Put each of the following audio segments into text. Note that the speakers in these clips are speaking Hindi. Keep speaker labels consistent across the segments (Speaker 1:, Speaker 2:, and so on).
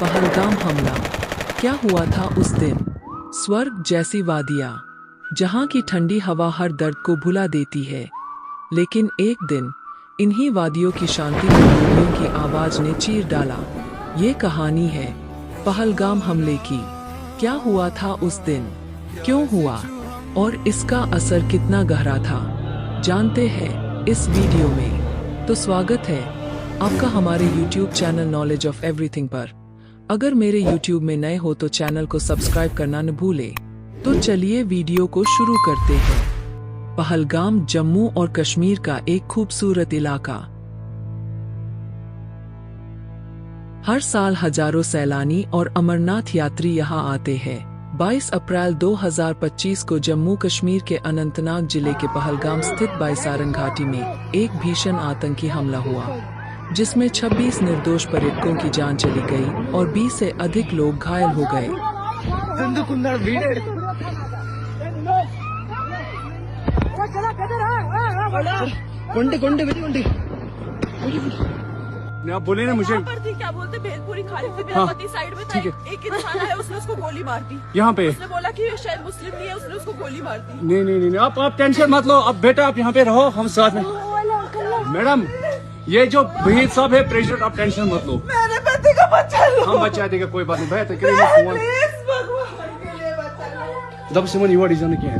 Speaker 1: पहलगाम हमला। क्या हुआ था उस दिन? स्वर्ग जैसी वादियाँ, जहाँ की ठंडी हवा हर दर्द को भुला देती है। लेकिन एक दिन इन्हीं वादियों की शांति को गोलियों की आवाज ने चीर डाला। ये कहानी है पहलगाम हमले की। क्या हुआ था उस दिन, क्यों हुआ और इसका असर कितना गहरा था, जानते हैं इस वीडियो में। तो स्वागत है आपका हमारे YouTube channel knowledge of everything पर। अगर मेरे YouTube में नए हो तो चैनल को सब्सक्राइब करना न भूले। तो चलिए वीडियो को शुरू करते हैं। पहलगाम जम्मू और कश्मीर का एक खूबसूरत इलाका। हर साल हजारों सैलानी और अमरनाथ यात्री यहाँ आते हैं। 22 अप्रैल 2025 को जम्मू कश्मीर के अनंतनाग जिले के पहलगाम स्थित बाईसारन घाटी में एक भीषण आतंकी हमला हुआ, जिसमें 26 निर्दोष पर्यटकों की जान चली गई और 20 से अधिक लोग घायल हो गए।
Speaker 2: आप बोले ना मुझे
Speaker 3: क्या बोलते भेलपुरी खाली थी, मेरा
Speaker 2: हाँ,
Speaker 3: पति साइड में था,
Speaker 2: ठीक है।
Speaker 3: एक इंसान है उसने उसको गोली मार दी।
Speaker 2: यहाँ पे
Speaker 3: उसने बोला कि ये शायद मुस्लिम नहीं है, उसने उसको गोली मार दी।
Speaker 2: नहीं, आप टेंशन मत लो। अब बेटा आप यहाँ पे रहो, हम साथ में। मैडम ये जो भीड़ सब है प्रेशर, आप टेंशन मत लो।
Speaker 3: मेरे पति का बच्चा लो।
Speaker 2: हम बचा देगा, कोई बात नहीं। भैया
Speaker 3: प्लीज भगवान के लिए बचा लो।
Speaker 2: दब सिमन युवा डिजाइन किया है।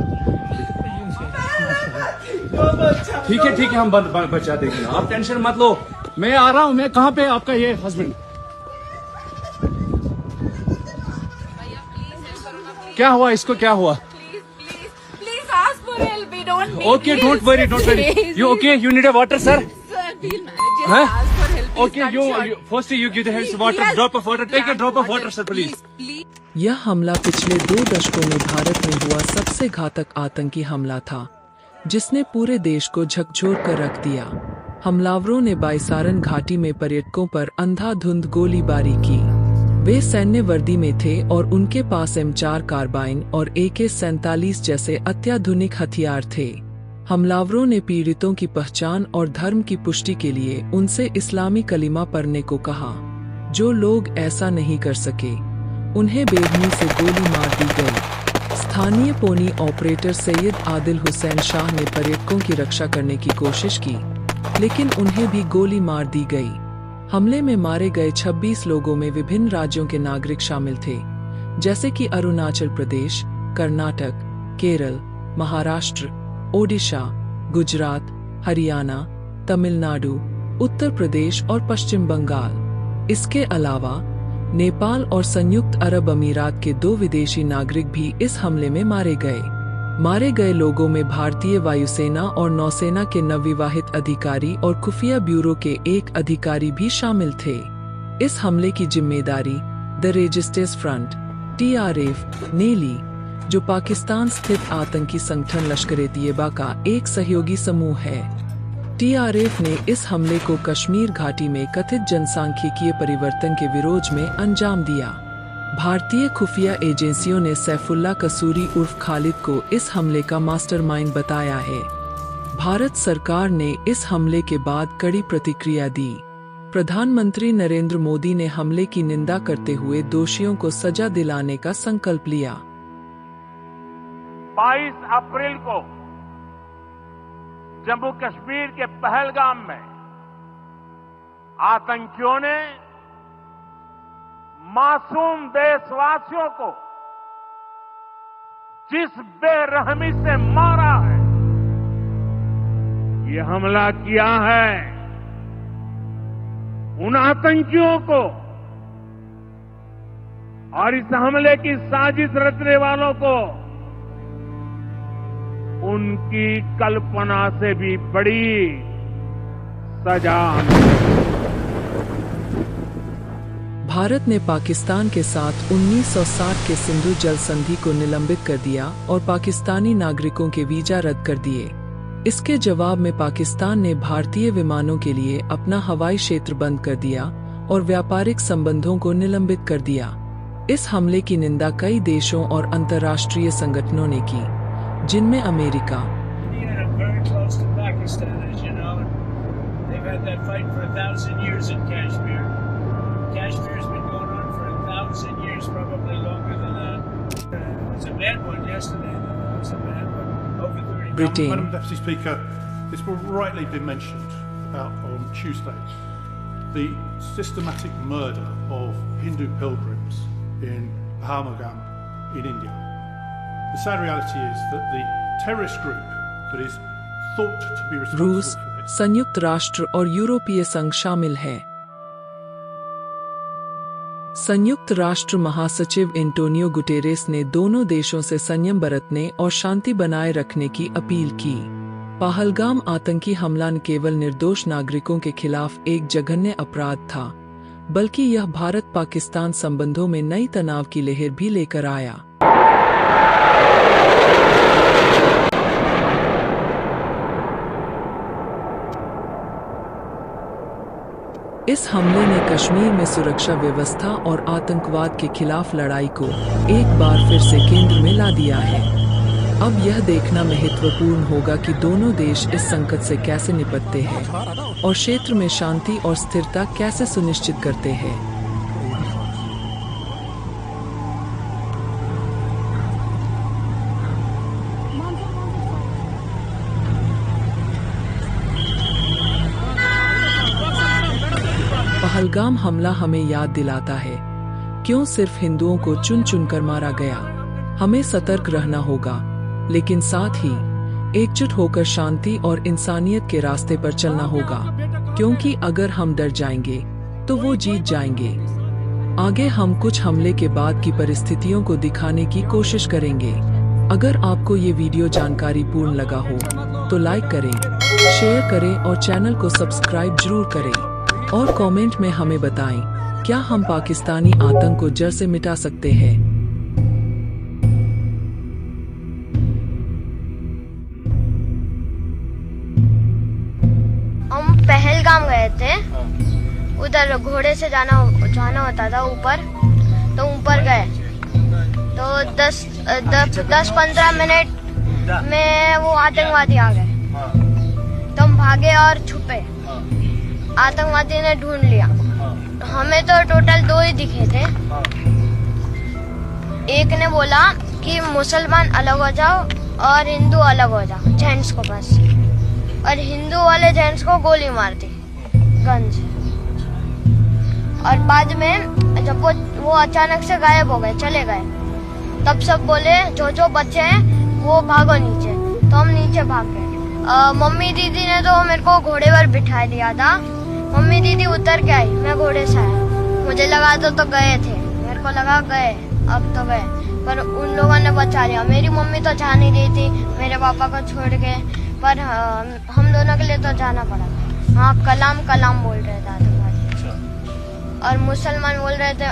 Speaker 2: ठीक है हम बचा देंगे, आप टेंशन मत लो। मैं आ रहा हूँ। मैं कहाँ पे आपका ये हस्बैंड? क्या हुआ इसको, क्या हुआ?
Speaker 3: Please ask for help. We don't need.
Speaker 2: Okay, don't worry. You okay? You need a water, sir?
Speaker 3: Sir, we'll manage. Just
Speaker 2: Huh?
Speaker 3: ask for help. Please,
Speaker 2: Okay,
Speaker 3: can't
Speaker 2: you first you give the help water,
Speaker 3: Yes.
Speaker 2: drop of water. Take a drop of water, sir, please.
Speaker 3: Please.
Speaker 1: यह हमला पिछले 2 दशकों में भारत में हुआ सबसे घातक आतंकी हमला था, जिसने पूरे देश को झकझोर कर रख दिया। हमलावरों ने बाईसारन घाटी में पर्यटकों पर अंधाधुंध गोलीबारी की। वे सैन्य वर्दी में थे और उनके पास M4 कार्बाइन और AK-47 जैसे अत्याधुनिक हथियार थे। हमलावरों ने पीड़ितों की पहचान और धर्म की पुष्टि के लिए उनसे इस्लामी कलिमा पढ़ने को कहा। जो लोग ऐसा नहीं कर सके, उन्हें बेरहमी से गोली मार दी गई। स्थानीय पोनी ऑपरेटर सैयद आदिल हुसैन शाह ने पर्यटकों की रक्षा करने की कोशिश की, लेकिन उन्हें भी गोली मार दी गई। हमले में मारे गए 26 लोगों में विभिन्न राज्यों के नागरिक शामिल थे, जैसे कि अरुणाचल प्रदेश, कर्नाटक, केरल, महाराष्ट्र, ओडिशा, गुजरात, हरियाणा, तमिलनाडु, उत्तर प्रदेश और पश्चिम बंगाल। इसके अलावा नेपाल और संयुक्त अरब अमीरात के 2 विदेशी नागरिक भी इस हमले में मारे गए। मारे गए लोगों में भारतीय वायुसेना और नौसेना के नवविवाहित अधिकारी और खुफिया ब्यूरो के एक अधिकारी भी शामिल थे। इस हमले की जिम्मेदारी द रेजिस्टेंस फ्रंट (TRF) ने ली, जो पाकिस्तान स्थित आतंकी संगठन लश्कर-ए-तैयबा का एक सहयोगी समूह है। TRF ने इस हमले को कश्मीर घाटी में कथित जनसांख्यिकीय परिवर्तन के विरोध में अंजाम दिया। भारतीय खुफिया एजेंसियों ने सैफुल्ला कसूरी उर्फ खालिद को इस हमले का मास्टरमाइंड बताया है। भारत सरकार ने इस हमले के बाद कड़ी प्रतिक्रिया दी। प्रधानमंत्री नरेंद्र मोदी ने हमले की निंदा करते हुए दोषियों को सजा दिलाने का संकल्प लिया।
Speaker 4: 22 अप्रैल को जम्मू कश्मीर के पहलगाम में आतंकियों ने मासूम देशवासियों को जिस बेरहमी से मारा है, ये हमला किया है उन आतंकियों को और इस हमले की साजिश रचने वालों को उनकी कल्पना से भी बड़ी सजा।
Speaker 1: भारत ने पाकिस्तान के साथ 1960 के सिंधु जल संधि को निलंबित कर दिया और पाकिस्तानी नागरिकों के वीजा रद्द कर दिए। इसके जवाब में पाकिस्तान ने भारतीय विमानों के लिए अपना हवाई क्षेत्र बंद कर दिया और व्यापारिक संबंधों को निलंबित कर दिया। इस हमले की निंदा कई देशों और अंतर्राष्ट्रीय संगठनों ने की, जिनमें America,
Speaker 5: They've had that fight for 1,000 years in Kashmir. Kashmir's been going on for yesterday. There was a man, but over 30.
Speaker 1: Britain.
Speaker 6: Madam Deputy Speaker, it's rightly been mentioned about on Tuesday the systematic murder of Hindu pilgrims in Pahalgam in India. The sad reality is that the terrorist group that is thought to be responsible
Speaker 1: रूस,
Speaker 6: for this
Speaker 1: संयुक्त राष्ट्र और यूरोपीय संघ शामिल है। संयुक्त राष्ट्र महासचिव एंटोनियो गुटेरेस ने दोनों देशों से संयम बरतने और शांति बनाए रखने की अपील की। पहलगाम आतंकी हमला न केवल निर्दोष नागरिकों के खिलाफ एक जघन्य अपराध था, बल्कि यह भारत-पाकिस्तान संबंधों में नई तनाव की लहर भी लेकर आया। इस हमले ने कश्मीर में सुरक्षा व्यवस्था और आतंकवाद के खिलाफ लड़ाई को एक बार फिर से केंद्र में ला दिया है। अब यह देखना महत्वपूर्ण होगा कि दोनों देश इस संकट से कैसे निपटते हैं और क्षेत्र में शांति और स्थिरता कैसे सुनिश्चित करते हैं। पहलगाम हमला हमें याद दिलाता है क्यों सिर्फ हिंदुओं को चुन चुनकर मारा गया। हमें सतर्क रहना होगा, लेकिन साथ ही एकजुट होकर शांति और इंसानियत के रास्ते पर चलना होगा, क्योंकि अगर हम डर जाएंगे तो वो जीत जाएंगे। आगे हम कुछ हमले के बाद की परिस्थितियों को दिखाने की कोशिश करेंगे। अगर आपको ये वीडियो जानकारी पूर्ण लगा हो तो लाइक करें, शेयर करें और चैनल को सब्सक्राइब जरूर करें और कमेंट में हमें बताएं क्या हम पाकिस्तानी आतंक को जड़ से मिटा सकते हैं।
Speaker 7: हम पहलगाम गए थे, उधर घोड़े से जाना होता था ऊपर, तो ऊपर गए तो 10-15 मिनट में वो आतंकवादी आ गए, तो हम भागे और छुपे। आतंकवादी ने ढूंढ लिया, हमें तो टोटल 2 ही दिखे थे। एक ने बोला कि मुसलमान अलग हो जाओ और हिंदू अलग हो जाओ जेंट्स को बस, और हिंदू वाले जेंट्स को गोली मार दी गन से। और बाद में जब वो अचानक से गायब हो गए, चले गए, तब सब बोले जो बच्चे हैं वो भागो नीचे, तो हम नीचे भाग गए। मम्मी दीदी ने तो मेरे को घोड़े पर बिठा दिया था। मम्मी दीदी उतर के आई, मैं घोड़े से आया। मुझे लगा तो गए थे, मेरे को लगा गए, अब तो गए, पर उन लोगों ने बचा लिया। मेरी मम्मी तो जा नहीं रही थी मेरे पापा को छोड़ के, पर हम दोनों के लिए तो जाना पड़ा। हाँ, कलाम बोल रहे थे आतंकवादी, और मुसलमान बोल रहे थे।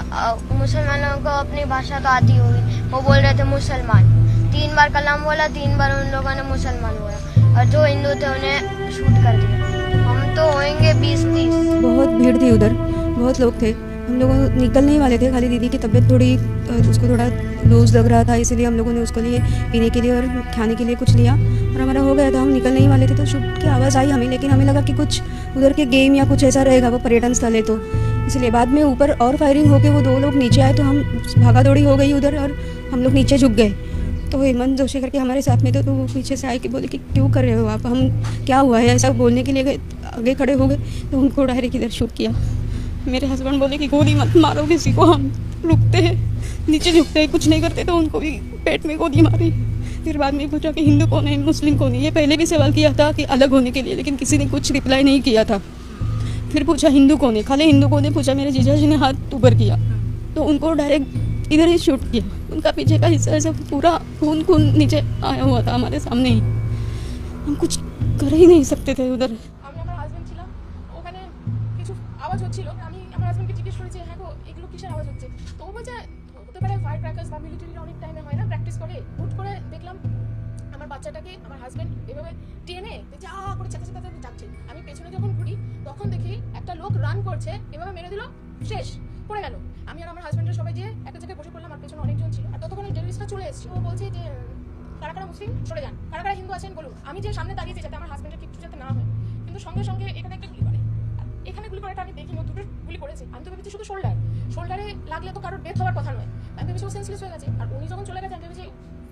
Speaker 7: मुसलमानों को अपनी भाषा तो आती होगी, वो बोल रहे थे मुसलमान। 3 बार कलाम बोला, 3 बार उन लोगों ने मुसलमान बोला, और जो हिंदू थे उन्हें शूट कर दिया। हम तो होंगे 20-30।
Speaker 8: बहुत भीड़ थी उधर, बहुत लोग थे। हम लोग निकल नहीं वाले थे, खाली दीदी की तबीयत थोड़ी, उसको थोड़ा लूज लग रहा था, इसलिए हम लोगों ने उसको लिए पीने के लिए और खाने के लिए कुछ लिया, और हमारा हो गया था। हम निकल नहीं वाले थे तो शूट की आवाज़ आई हमें, लेकिन हमें लगा कि कुछ उधर के गेम या कुछ ऐसा रहेगा, वो पर्यटन स्थल है, तो इसलिए बाद में ऊपर और फायरिंग होके वो 2 लोग नीचे आए, तो हम भागा दौड़ी हो गई उधर, और हम लोग नीचे झुक गए। तो हेमंत जोशी करके हमारे साथ में थे, तो वो पीछे से आए कि बोले कि क्यों कर रहे हो आप, हम क्या हुआ है, ऐसा बोलने के लिए आगे खड़े हो गए, तो उनको डायरेक्ट इधर शूट किया। मेरे हस्बैंड बोले कि गोली मत मारो किसी को, हम रुकते हैं, नीचे झुकते हैं, कुछ नहीं करते, तो उनको भी पेट में गोली मारी। फिर बाद में पूछा कि हिंदू कौन है, मुस्लिम कौन है। ये पहले भी सवाल किया था कि अलग होने के लिए, लेकिन किसी ने कुछ रिप्लाई नहीं किया था। फिर पूछा हिंदू कौन है, खाली हिंदू कौन है पूछा। मेरे जीजा जी ने हाथ ऊपर किया, तो उनको डायरेक्ट इधर ही शूट किया। उनका पीछे का हिस्सा ऐसा पूरा खून नीचे आया हुआ था हमारे सामने ही, हम कुछ कर ही नहीं सकते थे उधर।
Speaker 9: আমি আমার হাজবেন্ড ছিলাম, ওখানে কিছু আওয়াজ হচ্ছিল, আমি আমার হাজবেন্ডকে জিজ্ঞেস করেছি হ্যাঁ গো এগুলো কিসের আওয়াজ হচ্ছে, তো ও বলছে হতে পারে ফায়ার ক্র্যাকার্স বা মিলিটারির অনেক টাইমে হয় না প্র্যাকটিস করে। হুট করে দেখলাম আমার বাচ্চাটাকে আমার হাজবেন্ড এভাবে টেনে দেখছি করে চেঁচাতে যাচ্ছে। আমি পেছনে যখন ঘুরি তখন দেখি একটা লোক রান করছে, এভাবে মেরে দিল, শেষ, পড়ে গেল। আমি আর আমার হাজবেন্ডের সবাই যে একটা জায়গায় বসে পড়লাম, আর পেছনে অনেকজন ছিল, আর ততক্ষণে টেররিস্টরা চলে এসেছে। ও বলছে যে কারা কারা মুসলিম সরে যান, কারা কারা হিন্দু আছেন বলুন। আমি যে সামনে দাঁড়িয়েছি যাতে আমার হাজবেন্ডের কিছু যাতে না হয়, কিন্তু সঙ্গে সঙ্গে এখানে একটা গুলি করে, এখানে গুলি করাটা আমি দেখিনি, ও 2টো গুলি করেছে। আমি তো ভেবেছি শুধু শোল্ডারে লাগলে তো কারোর ডেথ হওয়ার কথা নয়, আমি ভেবেছি ও সেন্সলেস হয়ে গেছে। আর উনি যখন চলে গেছে আমি ভেবেছি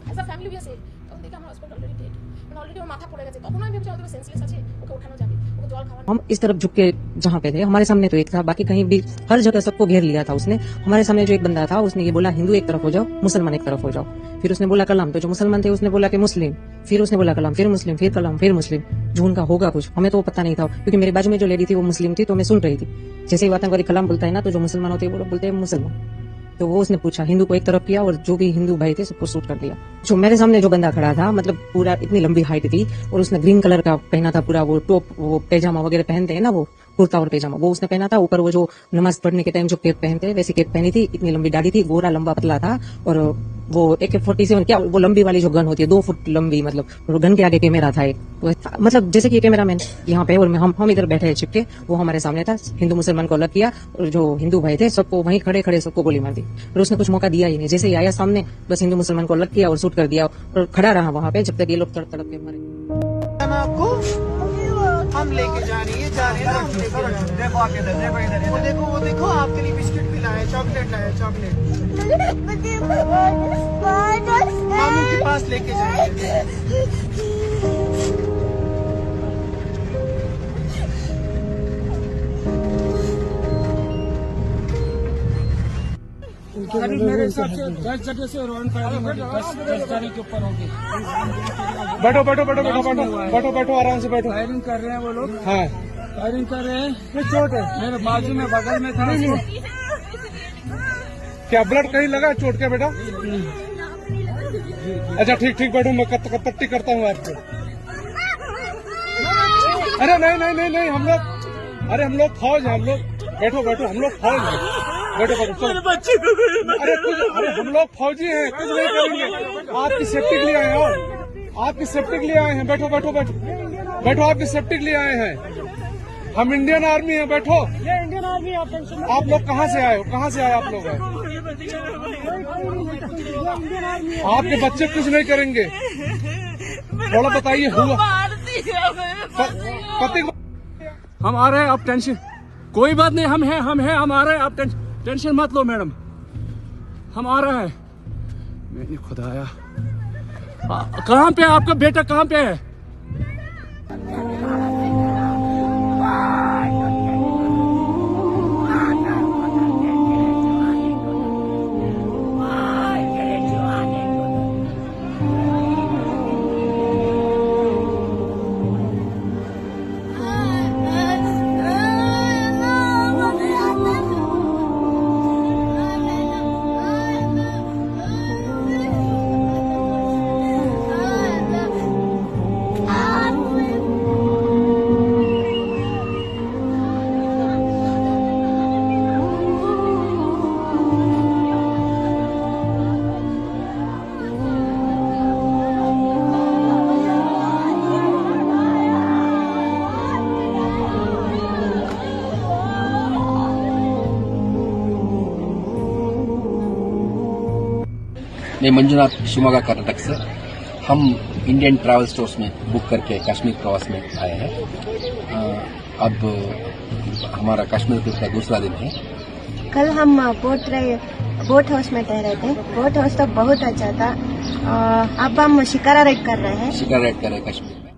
Speaker 9: as a family we are safe. তখন দেখি আমার হাজব্যান্ড অলরেডি ডেড, মানে অলরেডি ওর মাথা পড়ে গেছে। তখন আমি ভেবেছি হয়তো সেন্সলেস আছে, ওকে উঠানো যাবে, ওকে জল খাওয়ানো।
Speaker 10: हम इस तरफ झुक के जहाँ पे थे हमारे सामने तो एक था, बाकी कहीं भी हर जगह सबको घेर लिया था उसने। हमारे सामने जो एक बंदा था उसने ये बोला हिंदू एक तरफ हो जाओ, मुसलमान एक तरफ हो जाओ। फिर उसने बोला कलाम, तो जो मुसलमान थे उसने बोला कि मुस्लिम, फिर उसने बोला कलाम, फिर मुस्लिम, फिर कलाम, फिर मुस्लिम। जो उनका होगा कुछ हमें तो पता नहीं था, क्योंकि मेरे बाजू में जो लेडी थी वो मुस्लिम थी, तो मैं सुन रही थी। जैसे ही आतंकवादी कलाम बोलता है ना, तो जो मुसलमान होते हैं वो लोग बोलते हैं मुसलमान। तो वो उसने पूछा, हिंदू को एक तरफ किया और जो भी हिंदू भाई थे सबको शूट कर दिया। जो मेरे सामने जो बंदा खड़ा था, मतलब पूरा इतनी लंबी हाइट थी और उसने ग्रीन कलर का पहना था, पूरा वो टॉप, वो पैजामा वगैरह पहनते हैं ना, वो कुर्ता और पैजामा वो उसने पहना था। ऊपर वो जो नमाज पढ़ने के टाइम जो कैप पहनते हैं वैसी कैप पहनी थी, इतनी लंबी दाढ़ी थी, गोरा लंबा पतला था। और वो AK-47 क्या, वो लंबी वाली जो गन होती है 2 फुट लंबी, मतलब गन के आगे कैमरा था एक, मतलब जैसे कि कैमरा मैन यहाँ पे और हम इधर बैठे चिपके, वो हमारे सामने था। हिंदू मुसलमान को अलग किया और जो हिंदू भाई थे सबको वहीं खड़े खड़े सबको गोली मार दी। और उसने कुछ मौका दिया ही नहीं, जैसे ही आया सामने बस हिंदू मुसलमान को अलग किया और शूट कर दिया और खड़ा रहा वहाँ पे जब तक ये लोग तड़प तड़प के मरे।
Speaker 3: आपको हम लेके जा रही है, जा रहे हैं, हम लेके जा रहे हैं। देखो आके देखो इधर, वो देखो आपके लिए बिस्किट भी लाए, चॉकलेट लाए, चॉकलेट मामू के पास लेके जाएंगे।
Speaker 2: अभी मेरे हिसाब से 10 जगह से रॉन फायरिंग होगी, 10 गाड़ी के ऊपर होगी।
Speaker 6: बैठो बैठो बैठो बैठो बैठो बैठो बैठो आराम से बैठो।
Speaker 2: फायरिंग कर रहे हैं वो लोग,
Speaker 6: हाँ
Speaker 2: फायरिंग कर रहे हैं। चोट है मेरे बाजू में, बगल में था।
Speaker 6: क्या ब्लड कहीं लगा चोट के बेटा? अच्छा ठीक ठीक बैठो, मैं पट्टी करता हूँ आपको। अरे नहीं नहीं नहीं नहीं, हम लोग, अरे हम लोग फौज है, हम लोग बैठो बैठो, हम लोग फौज है, बैठो बैठो चलो। अरे हम लोग फौजी हैं, कुछ नहीं करेंगे, आपकी सेफ्टी के लिए आए हैं, आपकी सेफ्टी के लिए आए हैं, बैठो बैठो बैठो बैठो, आपकी सेफ्टी के लिए आए हैं। हम इंडियन आर्मी हैं, बैठो। ये इंडियन आर्मी है। आप लोग कहाँ से आए हो, कहाँ से आए आप लोग? आपके बच्चे कुछ नहीं करेंगे, थोड़ा बताइए। हुआ
Speaker 2: हम आ रहे हैं, आप टेंशन, कोई बात नहीं, हम हैं, हम आ रहे हैं, आप टेंशन मत लो मैडम, हम आ रहे हैं। मैंने खुदाया, कहाँ पे है आपका बेटा, कहाँ पे है?
Speaker 11: मैं मंजुनाथ शिवमोगा कर्नाटक से। हम इंडियन ट्रैवल स्टोर्स में बुक करके कश्मीर प्रवास में आए हैं। अब हमारा कश्मीर ट्रिप का दूसरा दिन है।
Speaker 7: कल हम बोट हाउस में ठहरे थे। बोट हाउस तो बहुत अच्छा था। अब हम शिकारा राइड कर रहे हैं।
Speaker 11: शिकारा राइड कर रहे हैं कश्मीर में।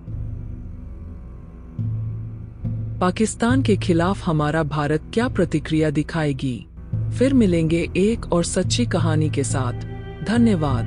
Speaker 1: पाकिस्तान के खिलाफ हमारा भारत क्या प्रतिक्रिया दिखाएगी? फिर मिलेंगे एक और सच्ची कहानी के साथ। धन्यवाद।